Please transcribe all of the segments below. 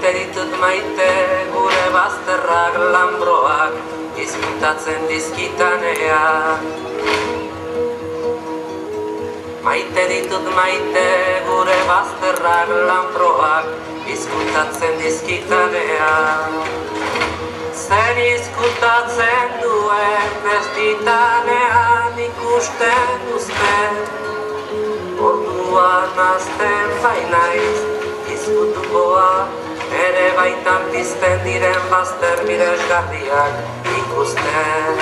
Maite ditut maite gure bazterrak lanbroak izkutatzen dizkitanean. Maite ditut maite gure bazterrak lanbroak izkutatzen dizkitanean. Zer izkutatzen duen ez ditanean ikusten uzten. Orduan azten bainaiz izkutukoa, ere baitan pizten diren bazter miresgarriak ikusten.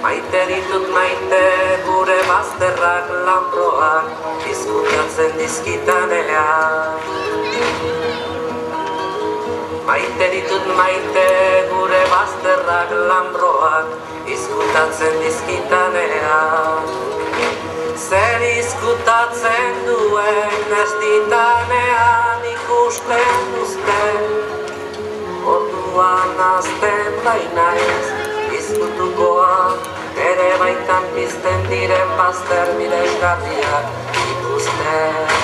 Maite ditut maite gure bazterrak lanbroak izkutatzen dizkitanean. Maite ditut maite gure bazterrak lanbroak izkutatzen dizkitanean. Zer izkutatzen duen ez ditanean ikusten uzten. Orduan azten bainaiz izkutukoa, ere baitan pizten diren bazter miresgarriak ikusten.